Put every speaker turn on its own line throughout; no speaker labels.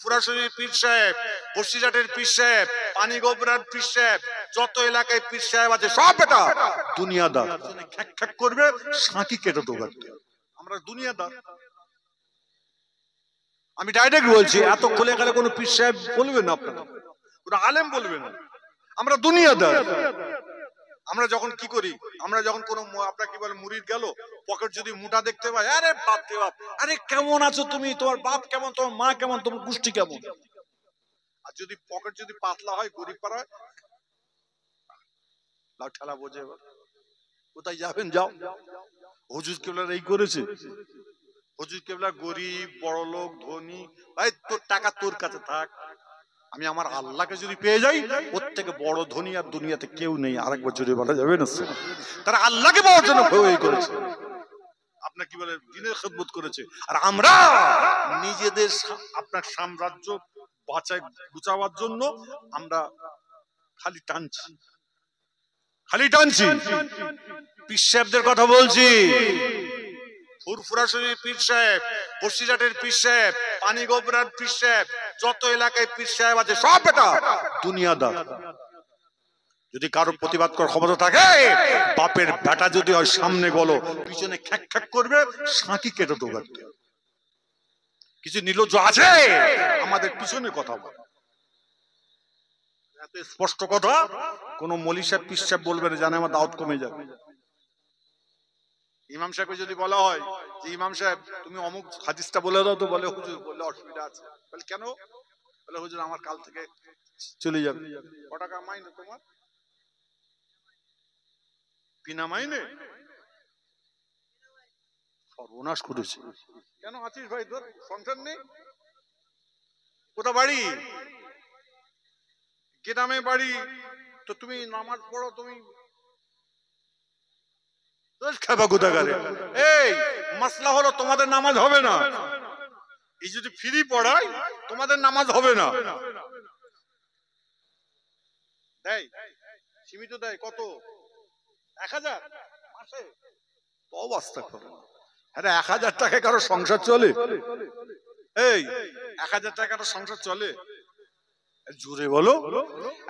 ফুরফুরা শরীফ পীর সাহেব, বসিরহাটের পীর সাহেব, পানিগোবরার পীর সাহেব, যত এলাকায় পীর সাহেব আছে সব এটা দুনিয়াদার। খ্যাক খ্যাক করবে, সাঁকি কেটে দেবো। আমরা দুনিয়াদার। আমি ডাইরেক্ট বলছি, এত খুলে গেলে কোনো পীর সাহেব বলবে না, আপনারা কোনো আলেম বলবে না। আমরা দুনিয়াদার। আমরা যখন কি করি, আমরা যখন কোনো আপনার কি বলে মুরিদ গেল, পকেট যদি মোটা দেখতে পাই, আরে বাপ রে বাপ, আরে কেমন আছো তুমি, তোমার বাপ কেমন, তোমার মা কেমন, তোমার গোষ্ঠী কেমন। আর যদি পকেট যদি পাতলা হয়, গরিব পাড়া হয়, লাউ ঠেলা বোঝে, কোথায় যাবেন যাও। হুজুর কেবলার এই করেছে। হুজুর কেবলা গরিব বড় লোক ধনী, ভাই তোর টাকা তোর কাছে থাক, আমি আমার আল্লাহকে যদি পেয়ে যাই, ওর থেকে বড় ধনী আর দুনিয়াতে কেউ নেই। আরেকবার জোরে বলা যাবে না? তারা আল্লাহকে পাওয়ার জন্য হয়ে করেছে, আপনার কি বলে দিনের খেদমত করেছে। আর আমরা নিজেদের আপনার সাম্রাজ্য বাঁচাই গুছাবার জন্য আমরা খালি টানছি, খালি টানছি। পীর সাহেবদের কথা বলছি, ফুরফুরা শরীফ পীর সাহেব, বসিরহাটের পীর সাহেব, পানিগোবরার পীর সাহেব, যত এলাকায় পীর সাহেব আছে সব এটা দুনিয়াদার। যদি কারো প্রতিবাদ করার ক্ষমতা থাকে, বাপের বেটা যদি হয় সামনে বলো, পিছনে খ্যাক খ্যাক করবে, সাঁকি কেটে দেবো। কিছু নির্লজ্জ আছে আমাদের পিছনে কথা বলে, এত স্পষ্ট কথা কোন মৌলী সাহেব পীর সাহেব বলবে না, জানে আমার দাওয়াত কমে যাবে। ইমাম সাহেবকে যদি বলা হয় যে ইমাম সাহেব তুমি অমুক হাদিসটা বলে দাও, তো বলে হুজুর বললে অসুবিধা আছে। বলে কেন? বলে হুজুর আমার কাল থেকে চলে যাবে। ক টাকা মাইনে তোমার? বিনা মাইনে? সর্বনাশ করেছে। কেন আছিস ভাই, তোর সংসার নেই? কোথা বাড়ি? গ্রামে বাড়ি। তো তুমি নামাজ পড়ো, তুমি এই মাসলা হলো তোমাদের নামাজ হবে না। এই যদি ফ্রি পড়ায় তোমাদের নামাজ হবে না। দেয় সীমিত দেয় কত? 1000 মাসে? অবস্থা করো। আরে 1000 টাকায় কারো সংসার চলে? এই 1000 টাকার সংসার চলে? জোরে বলো,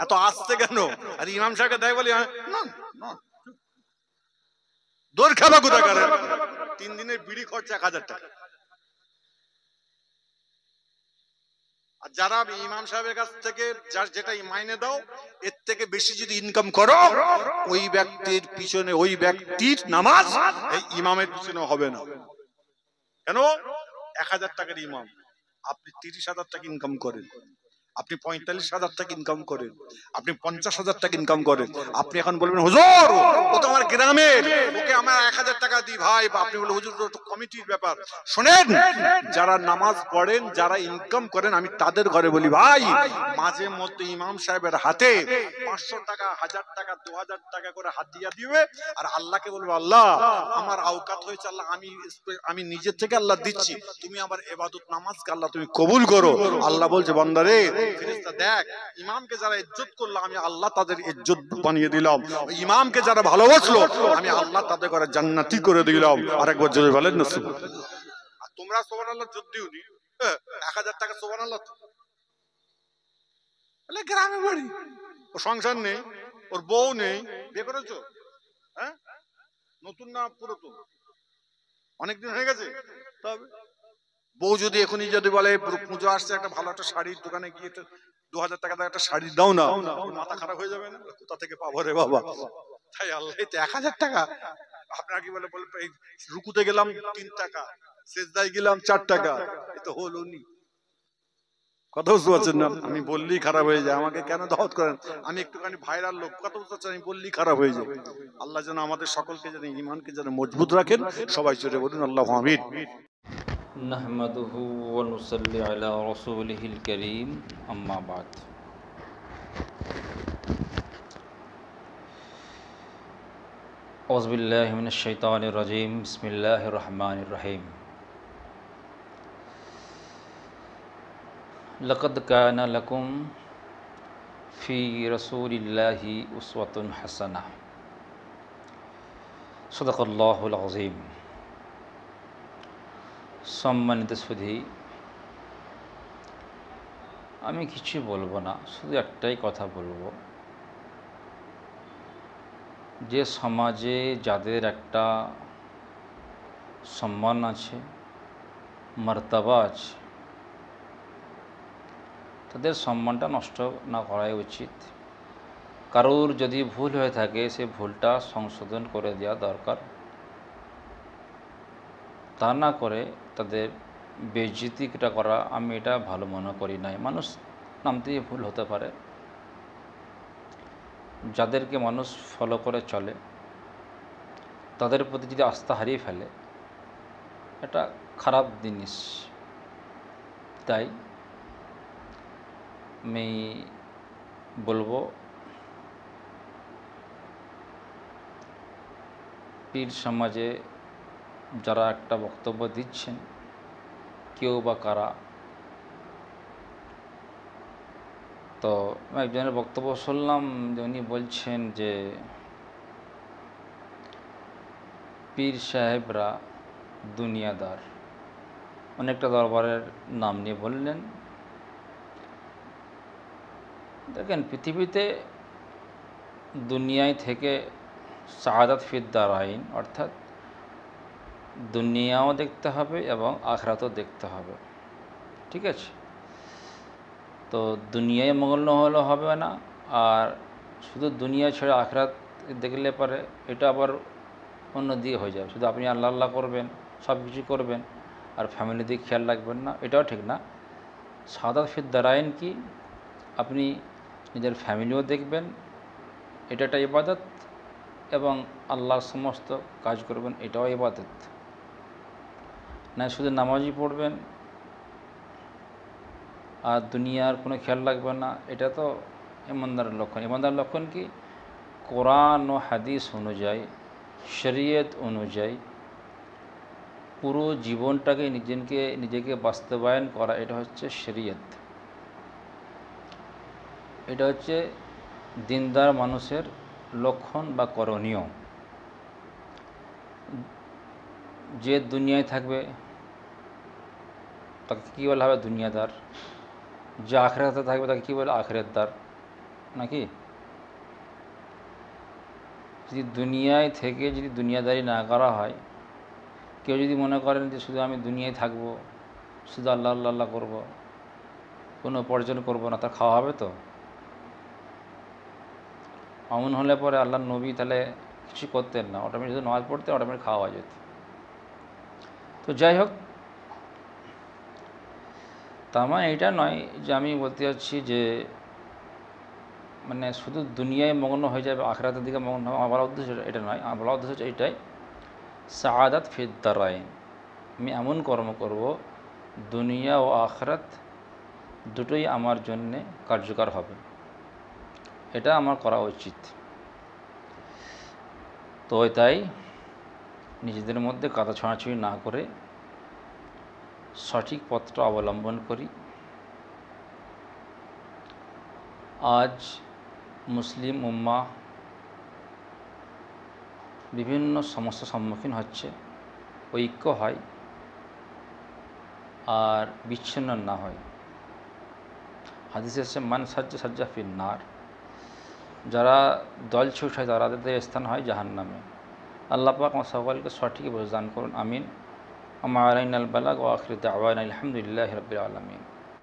এত আসতে কেন? আর ইমাম সাহেবকে দেয় বলি না না, দৌড় খাবা কোথায়? 3 দিনের বিড়ি খরচা 1000 টাকা। আর যারা ইমাম সাহেবের কাছ থেকে যার যেটা মাইনে দাও, এর থেকে বেশি যদি ইনকাম করো, ওই ব্যক্তির পিছনে ওই ব্যক্তির নামাজ এই ইমামের পিছনে হবে না। কেন? 1000 টাকার ইমাম, আপনি 30,000 টাকা ইনকাম করেন, আপনি 45,000 টাকা ইনকাম করেন, আপনি 50,000 টাকা ইনকাম করেন, আপনি এখন বলবেন হুজুর ও তো আমার গ্রামের, ওকে আমরা 1000 টাকা দিই ভাই। আপনি বলবেন হুজুর তো কমিটির ব্যাপার। শুনেন, যারা নামাজ পড়েন, যারা ইনকাম করেন, আমি তাদের ঘরে বলি ভাই, মাঝে মধ্যে ইমাম সাহেবের হাতে 500 টাকা 1000 টাকা 2000 টাকা করে হাতিয়া দিবে, আর আল্লাহকে বলবে আল্লাহ আমার আওকাত হয়েছে, আল্লাহ আমি নিজের থেকে আল্লাহ দিচ্ছি, তুমি আমার ইবাদত নামাজকে আল্লাহ তুমি কবুল করো। আল্লাহ বলছে বান্দারে, ফেরেশতা দেখ, ইমামকে যারা ইজ্জত করলো আমি আল্লাহ তাদের ইজ্জত বানিয়ে দিলাম, ইমামকে যারা ভালোবাসলো আমি আল্লাহ তাদের করে জান্নাতি করে দিলাম। আরেকবার জোরে বলেন না সুবহানাল্লাহ। আর তোমরা সুবহানাল্লাহ জোর দিওনি, 1000 টাকা সুবহানাল্লাহ। বলে গ্রামে বাড়ি, ও সংসার নেই, ওর বউ নেই, বিয়ে করেছো? হ্যাঁ, নতুন না পুরাতন? অনেকদিন হয়ে গেছে। তবে বউ যদি এখনই যদি বলে পুজো আসছে, একটা ভালো একটা শাড়ির দোকানে গিয়ে 2000 টাকা একটা শাড়ি দাও না, মাথা খারাপ হয়ে যাবে না? কোথা থেকে পাবো রে বাবা? তাই আল্লাহ 1000 টাকা। আপনারা কি বলে রুকুতে গেলাম 3 টাকা, সেজদায় গেলাম 4 টাকা, এ তো হলো নি। কথা বুঝতে পারছেন না? আমি বললেই খারাপ হয়ে যায়, আমাকে কেন দাওয়াত করেন? আমি একটুখানি ভাইরাল লোক, কথা বুঝতে পারছেন? আমি বললেই খারাপ হয়ে যায়। আল্লাহ যেন আমাদের সকলকে যেন ঈমানকে যেন মজবুত রাখেন। সবাই জোরে বলুন আল্লাহু আমিন।
নাহমাদুহু ওয়া নুসাল্লি আলা রাসূলিহিল কারীম, আম্মা বাদ। আউযু বিল্লাহি মিনাশ শাইতানির রাজীম, বিসমিল্লাহির রহমানির রহিম। লাকাদ কানা লাকুম ফি রাসূলিল্লাহি উসওয়াতুন হাসানাহ। সাদাকাল্লাহুল আযীম। সম্মানিত সুধী, আমি কিছু বলবো না, শুধু একটাই কথা বলবো, যে সমাজে যাদের একটা সম্মান আছে, মর্তবা আছে, তাদের সম্মানটা নষ্ট না করাই উচিত। কারোর যদি ভুল হয়ে থাকে সে ভুলটা সংশোধন করে দেওয়া দরকার, তা না করে তাদের বেইজ্জতিটা করা আমি এটা ভালো মনে করি নাই। মানুষ নামতেই ভুল হতে পারে, যাদেরকে মানুষ ফলো করে চলে তাদের প্রতি যদি আস্থা হারিয়ে ফেলে, এটা খারাপ জিনিস। তাই আমি বলবো, পীর সমাজে যারা একটা বক্তব্য দিচ্ছেন, কেউ বা কারা, তো একজনের বক্তব্য শুনলাম যে উনি বলছেন যে পীর সাহেবরা দুনিয়াদার, অনেকটা দরবারের নাম নিয়ে বললেন। দেখেন, পৃথিবীতে দুনিয়ায় থেকে সাআদাত ফিদ দারাইন, অর্থাৎ দুনিয়াও দেখতে হবে এবং আখিরাতও দেখতে হবে, ঠিক আছে? তো দুনিয়ায় মঙ্গল না হলে হবে না, আর শুধু দুনিয়া ছেড়ে আখিরাত দেখলে পারে এটা আবার অন্য দিয়ে হয়ে যাবে। শুধু আপনি আল্লাহ আল্লাহ করবেন, সব কিছু করবেন, আর ফ্যামিলি দিকে খেয়াল রাখবেন না, এটাও ঠিক না। সাআদাত ফিদ দারাইন কি? আপনি নিজের ফ্যামিলিও দেখবেন, এটা একটা ইবাদত, এবং আল্লাহর সমস্ত কাজ করবেন, এটাও ইবাদত। না শুধু নামাজই পড়বেন আর দুনিয়ার কোনো খেয়াল রাখবেন না, এটা তো ইমানদারের লক্ষণ। ইমানদারের লক্ষণ কি? কোরআন ও হাদিস অনুযায়ী, শরীয়ত অনুযায়ী পুরো জীবনটাকে নিজেকে বাস্তবায়ন করা, এটা হচ্ছে শরীয়ত। এটা হচ্ছে দিনদার মানুষের লক্ষণ বা করণীয়। যে দুনিয়ায় থাকবে তাকে কী বলা হবে? দুনিয়াদার। যে আখিরাতে থাকবে তাকে কী বলে? আখিরাতদার, নাকি? যদি দুনিয়ায় থেকে যদি দুনিয়াদারি না করা হয়, কেউ যদি মনে করেন যে শুধু আমি দুনিয়ায় থাকবো, শুধু আল্লাহ আল্লাহ আল্লাহ করবো, কোনো উপার্জন করবো না, তার খাওয়া হবে তো? এমন হলে পরে আল্লাহর নবী তাহলে কিছু করতেন না, অটোমেটিক শুধু নামাজ পড়তে অটোমেটিক খাওয়া যেত। তো যাই হোক, তার মানে এটা নয় যে আমি বলতে চাচ্ছি যে মানে শুধু দুনিয়ায় মগ্ন হয়ে যাবে, আখিরাতের দিকে মগ্ন হবে, আমার বলার উদ্দেশ্য এটা নয়। আমার বলার উদ্দেশ্য হচ্ছে এইটাই, সাআদাত ফিদ দারাইন। আমি এমন কর্ম করব দুনিয়া ও আখিরাত দুটোই আমার জন্যে কার্যকর হবে, এটা আমার করা উচিত। তো তাই নিজেদের মধ্যে কথা ছড়াছড়ি না করে সঠিক পথটা অবলম্বন করি। আজ মুসলিম উম্মাহ বিভিন্ন সমস্যার সম্মুখীন হচ্ছে, ঐক্য হয় আর বিচ্ছিন্ন না হয়। হাদিসে এসেছে মান সাজ্জা সাজ্জা ফিন নার, যারা দল ছুটায় তাদের স্থান হয় জাহান্নামে। আল্লাহ পাক আমার সকলকে সঠিক বোঝদান করুন, আমিন। আমা আলাইনাল বালাগ ওয়া আখিরু দাওয়ানা আলহামদুলিল্লাহি রাব্বিল আলামিন।